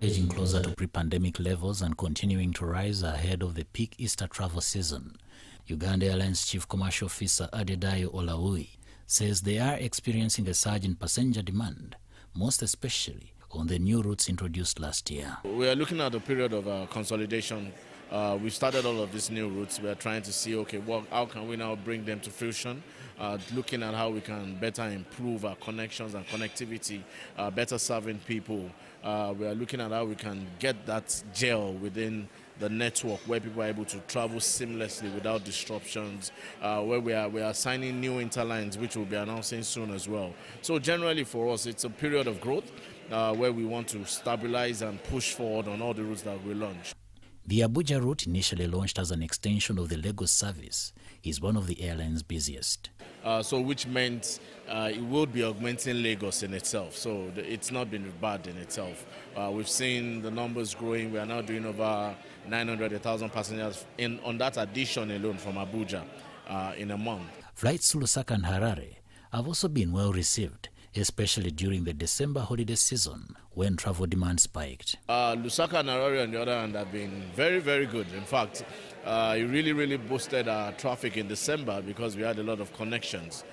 Edging closer to pre-pandemic levels and continuing to rise ahead of the peak Easter travel season, Uganda Airlines Chief Commercial Officer Adedayo Olawi says they are experiencing a surge in passenger demand, most especially on the new routes introduced last year. We are looking at a period of consolidation. We've started all of these new routes. We are trying to see, okay, how can we now bring them to fruition? Looking at how we can better improve our connections and connectivity, better serving people. We are looking at how we can get that gel within the network where people are able to travel seamlessly without disruptions, where we are signing new interlines, which we'll be announcing soon as well. So generally for us, it's a period of growth where we want to stabilize and push forward on all the routes that we launch. The Abuja route, initially launched as an extension of the Lagos service, is one of the airline's busiest. Which meant it will be augmenting Lagos in itself. So it's not been bad in itself. We've seen the numbers growing. We are now doing over 900,000 passengers on that addition alone from Abuja in a month. Flights to Lusaka and Harare have also been well received, especially during the December holiday season when travel demand spiked. Lusaka and Harare, on the other hand, have been very, very good. In fact, it really boosted our traffic in December because we had a lot of connections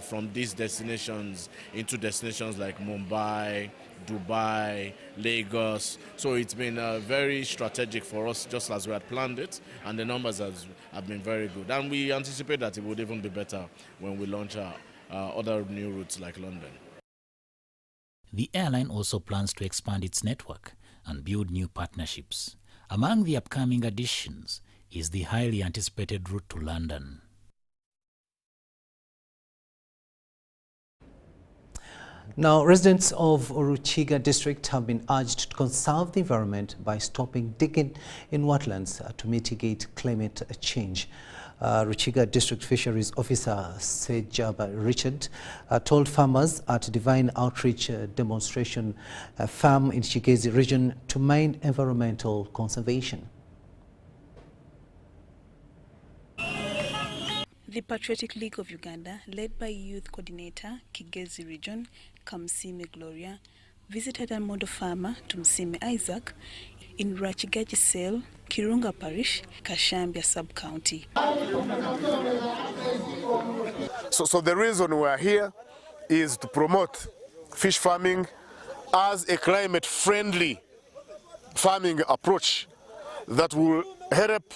from these destinations into destinations like Mumbai, Dubai, Lagos. So it's been very strategic for us, just as we had planned it, and the numbers have been very good. And we anticipate that it would even be better when we launch other new routes like London. The airline also plans to expand its network and build new partnerships. Among the upcoming additions is the highly anticipated route to London. Now, residents of Rukidi district have been urged to conserve the environment by stopping digging in wetlands to mitigate climate change. Rukidi District Fisheries Officer Sejaba Richard told farmers at Divine Outreach Demonstration Farm in Kigezi region to mind environmental conservation. The Patriotic League of Uganda, led by Youth Coordinator Kigezi Region, Kamsime Gloria, visited a model farmer, Tumsime Isaac, in Rachigaji Sale, Kirunga Parish, Kashambia Sub-County. So the reason we are here is to promote fish farming as a climate-friendly farming approach that will help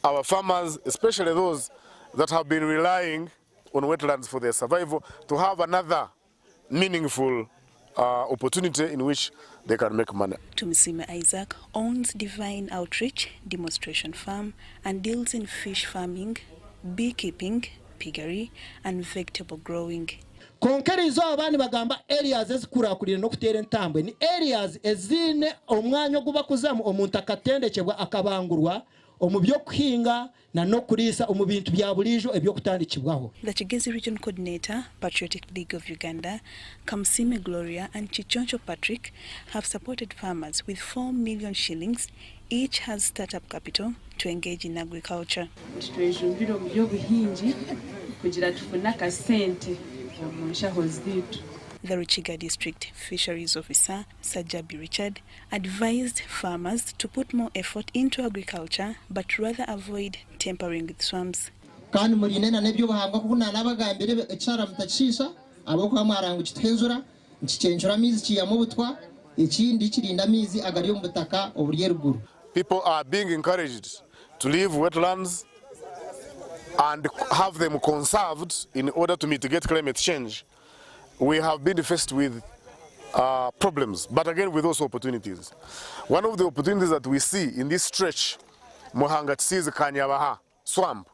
our farmers, especially those that have been relying on wetlands for their survival, to have another meaningful opportunity in which they can make money. Tumsime Isaac owns Divine Outreach Demonstration Farm and deals in fish farming, beekeeping, piggery, and vegetable growing. konkerizo abandi bagamba areas ezikurakurira no kutera entambwe ni areas ezine omwanya guba kuzamu omuntu akatendekebwa akabangurwa omubyo kuhinga na no kurisa omubintu bya bulijo ebyo kutandikibwaho. The Kigezi Region Coordinator, Patriotic League of Uganda, Kamsime Gloria and Chichoncho Patrick have supported farmers with 4 million shillings. Each has startup capital to engage in agriculture. The Ruchiga District Fisheries Officer, Sajabi Richard, advised farmers to put more effort into agriculture but rather avoid tampering with swamps. Kandi murinena nebyo bahanga kuna nabagambire ekyara mutachisha aboko amarango kitenzura nkicenjura mizi kiyamu butwa ikindi kirinda mizi agari mu butaka oburye ruguru. People are being encouraged to leave wetlands and have them conserved in order to mitigate climate change. We have been faced with problems, but again with also opportunities. One of the opportunities that we see in this stretch, Mohanga Tsizi Kanyabaha swamp,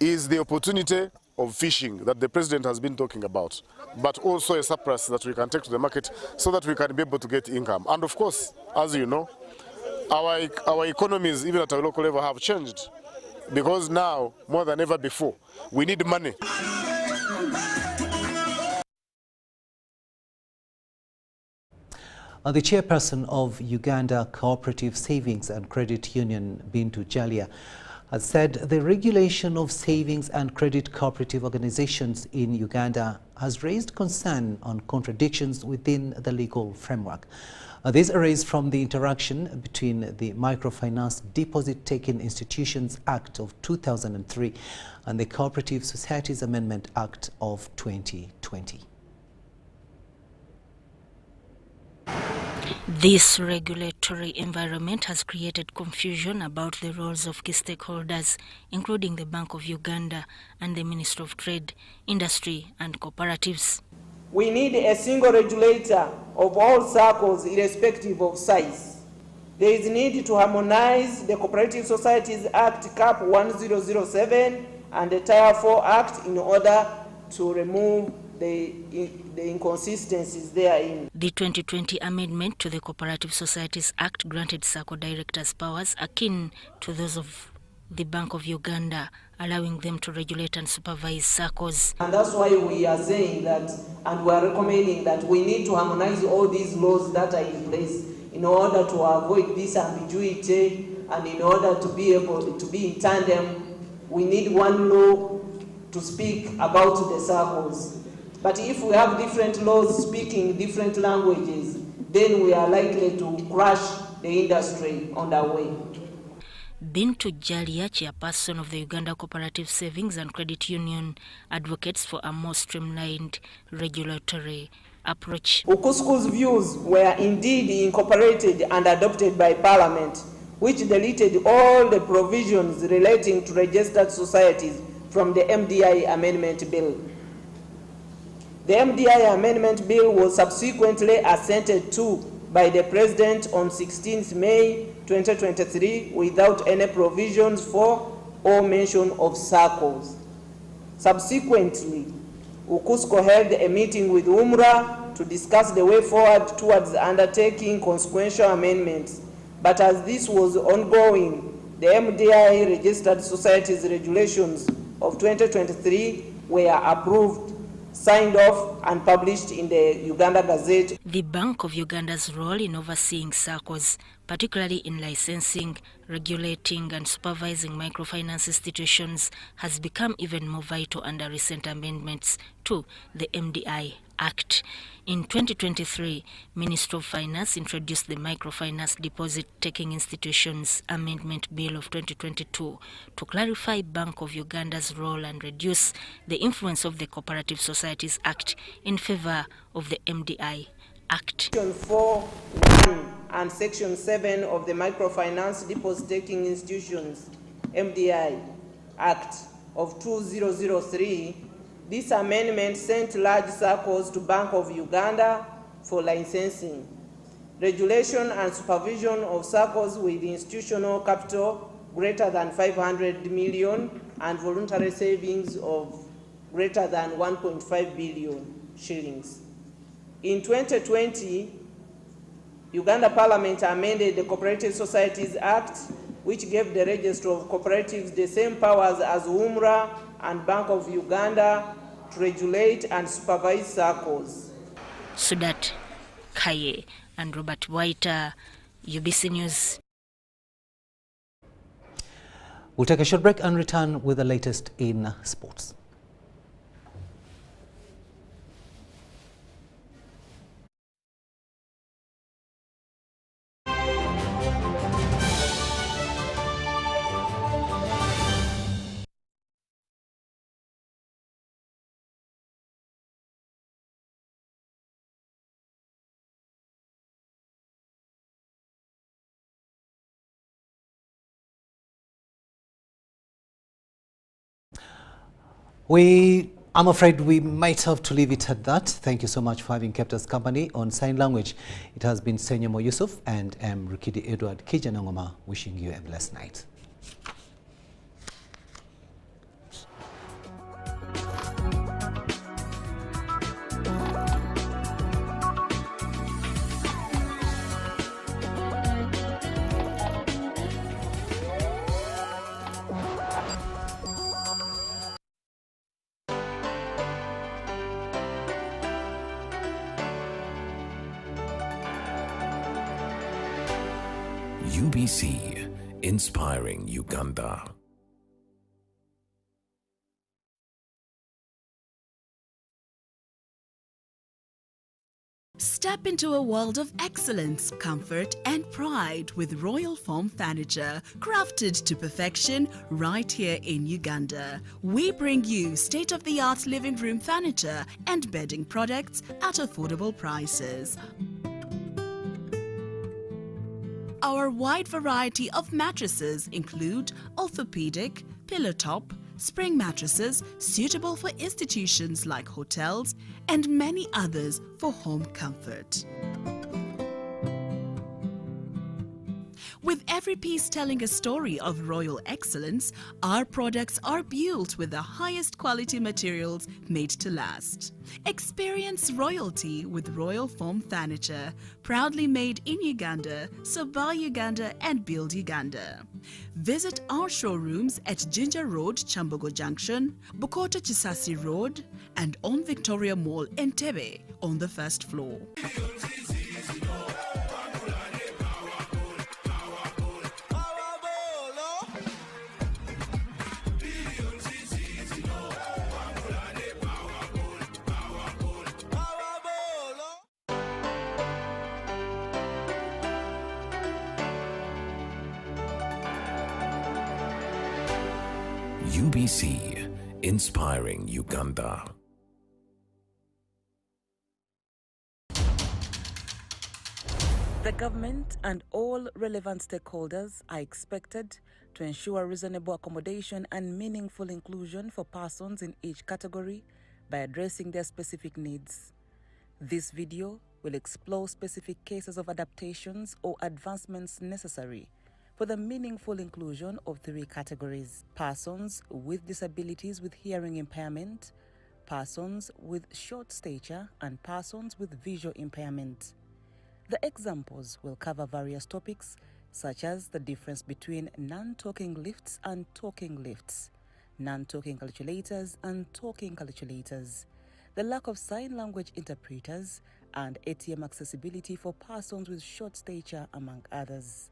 is the opportunity of fishing that the president has been talking about, but also a surplus that we can take to the market so that we can be able to get income. And of course, as you know, our economies, even at a local level, have changed because now, more than ever before, we need money. The chairperson of Uganda Cooperative Savings and Credit Union, Bintu Jalia, has said the regulation of savings and credit cooperative organizations in Uganda has raised concern on contradictions within the legal framework. This arose from the interaction between the Microfinance Deposit-Taking Institutions Act of 2003 and the Cooperative Societies Amendment Act of 2020. This regulatory environment has created confusion about the roles of key stakeholders, including the Bank of Uganda and the Ministry of Trade, Industry and Cooperatives. We need a single regulator of all SACCOs irrespective of size. There is need to harmonize the Cooperative Societies Act CAP 1007 and the Tier 4 Act in order to remove the inconsistencies therein. The 2020 amendment to the Cooperative Societies Act granted SACCO directors powers akin to those of the Bank of Uganda, allowing them to regulate and supervise SACCOs. And that's why we are saying that, and we are recommending that we need to harmonize all these laws that are in place in order to avoid this ambiguity and in order to be able to be in tandem. We need one law to speak about the SACCOs. But if we have different laws speaking different languages, then we are likely to crush the industry on our way. Bintu Jalia, chairperson of the Uganda Cooperative Savings and Credit Union, advocates for a more streamlined regulatory approach. Ukusku's views were indeed incorporated and adopted by Parliament, which deleted all the provisions relating to registered societies from the MDI Amendment Bill. The MDI Amendment Bill was subsequently assented to by the President on 16th May 2023 without any provisions for or mention of SACCOs. Subsequently, Ukusco held a meeting with UMRA to discuss the way forward towards undertaking consequential amendments. But as this was ongoing, the MDI Registered Societies Regulations of 2023 were approved, signed off and published in the Uganda Gazette. The Bank of Uganda's role in overseeing SACCOs, particularly in licensing, regulating and supervising microfinance institutions, has become even more vital under recent amendments to the MDI Act. In 2023, Ministry of Finance introduced the Microfinance Deposit-Taking Institutions Amendment Bill of 2022 to clarify Bank of Uganda's role and reduce the influence of the Cooperative Societies Act in favor of the MDI Act. Section 4(1) and Section 7 of the Microfinance Deposit-Taking Institutions MDI Act of 2003. This amendment sent large SACCOs to Bank of Uganda for licensing. Regulation and supervision of SACCOs with institutional capital greater than 500 million and voluntary savings of greater than 1.5 billion. shillings. In 2020, Uganda Parliament amended the Cooperative Societies Act, which gave the Register of Cooperatives the same powers as UMRA and Bank of Uganda to regulate and supervise SACCOs. Sudat Kaye and Robert White, UBC News. We'll take a short break and return with the latest in sports. I'm afraid we might have to leave it at that. Thank you so much for having kept us company on sign language. It has been Senyomo Yusuf and Rukidi Kijjanangoma wishing you a blessed night. UBC, inspiring Uganda. Step into a world of excellence, comfort and pride with Royal Foam Furniture, crafted to perfection right here in Uganda. We bring you state-of-the-art living room furniture and bedding products at affordable prices. Our wide variety of mattresses include orthopedic, pillow top, spring mattresses suitable for institutions like hotels, and many others for home comfort. With every piece telling a story of royal excellence, our products are built with the highest quality materials made to last. Experience royalty with Royal Foam Furniture, proudly made in Uganda, so buy Uganda and build Uganda. Visit our showrooms at Ginger Road, Chambogo Junction, Bukoto Chisasi Road, and on Victoria Mall, Entebbe, on the first floor. UBC, inspiring Uganda. The government and all relevant stakeholders are expected to ensure reasonable accommodation and meaningful inclusion for persons in each category by addressing their specific needs. This video will explore specific cases of adaptations or advancements necessary for the meaningful inclusion of three categories: persons with disabilities with hearing impairment, persons with short stature, and persons with visual impairment. The examples will cover various topics such as the difference between non-talking lifts and talking lifts, non-talking calculators and talking calculators, the lack of sign language interpreters, and ATM accessibility for persons with short stature, among others.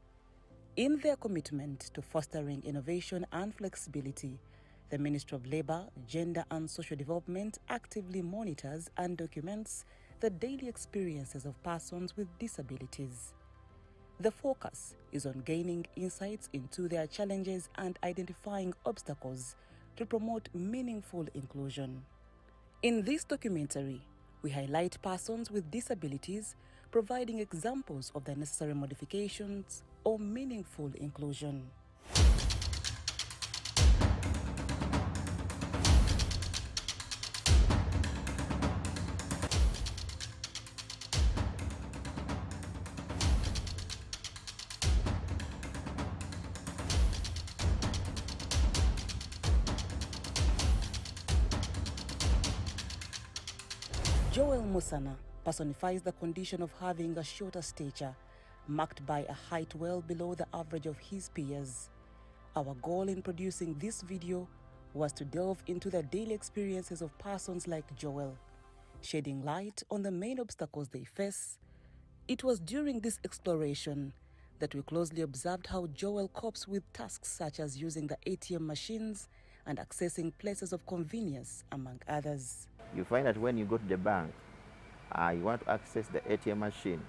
In their commitment to fostering innovation and flexibility, the Ministry of Labour, Gender and Social Development actively monitors and documents the daily experiences of persons with disabilities. The focus is on gaining insights into their challenges and identifying obstacles to promote meaningful inclusion. In this documentary, we highlight persons with disabilities, providing examples of the necessary modifications or meaningful inclusion. Joel Musana personifies the condition of having a shorter stature, marked by a height well below the average of his peers. Our goal in producing this video was to delve into the daily experiences of persons like Joel, shedding light on the main obstacles they face. It was during this exploration that we closely observed how Joel copes with tasks such as using the ATM machines and accessing places of convenience, among others. You find that when you go to the bank, you want to access the ATM machine,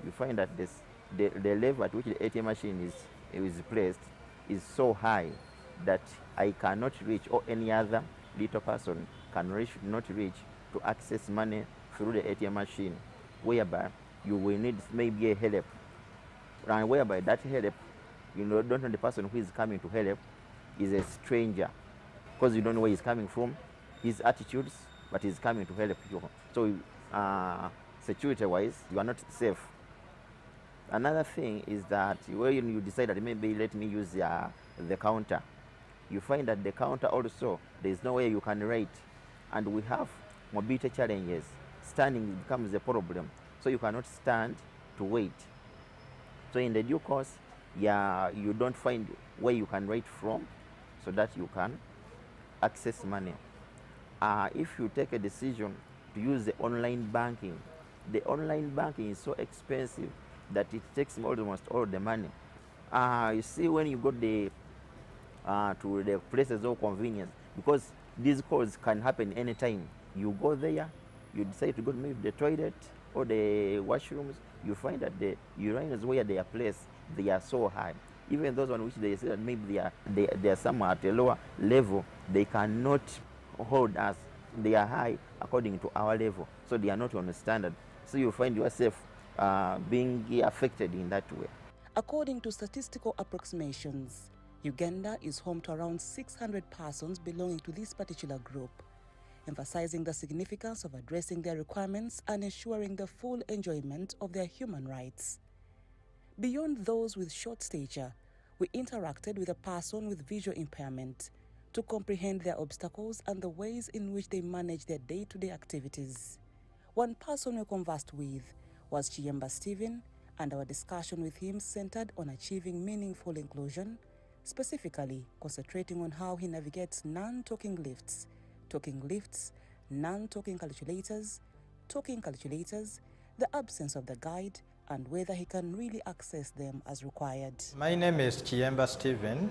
you find that the level at which the ATM machine is placed is so high that I cannot reach, or any other little person not reach to access money through the ATM machine, whereby you will need maybe a help, and whereby that help, you don't know the person who is coming to help is a stranger, because you don't know where he's coming from, his attitudes, but he's coming to help you. So security-wise, you are not safe. Another thing is that when you decide that maybe let me use the counter, you find that the counter also, there is no way you can write, and we have mobility challenges. Standing becomes a problem, so you cannot stand to wait. So in the due course, you don't find where you can write from so that you can access money. If you take a decision to use the online banking, the online banking is so expensive that it takes almost all the money. You see, when you go to the places of convenience, because these calls can happen anytime. You go there, you decide to go to maybe the toilet or the washrooms, you find that the urinals where they are placed, they are so high. Even those on which they say that maybe they are somewhere at a lower level, they cannot hold us. They are high according to our level, so they are not on the standard. So you find yourself being affected in that way. According to statistical approximations, Uganda is home to around 600 persons belonging to this particular group, emphasizing the significance of addressing their requirements and ensuring the full enjoyment of their human rights. Beyond those with short stature, we interacted with a person with visual impairment to comprehend their obstacles and the ways in which they manage their day-to-day activities. One person we conversed with was Chiyemba Stephen, and our discussion with him centered on achieving meaningful inclusion, specifically concentrating on how he navigates non-talking lifts, talking lifts, non-talking calculators, talking calculators, the absence of the guide, and whether he can really access them as required. My name is Chiyemba Stephen.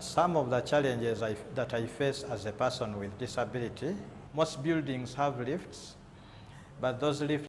Some of the challenges that I face as a person with disability, most buildings have lifts, but those lifts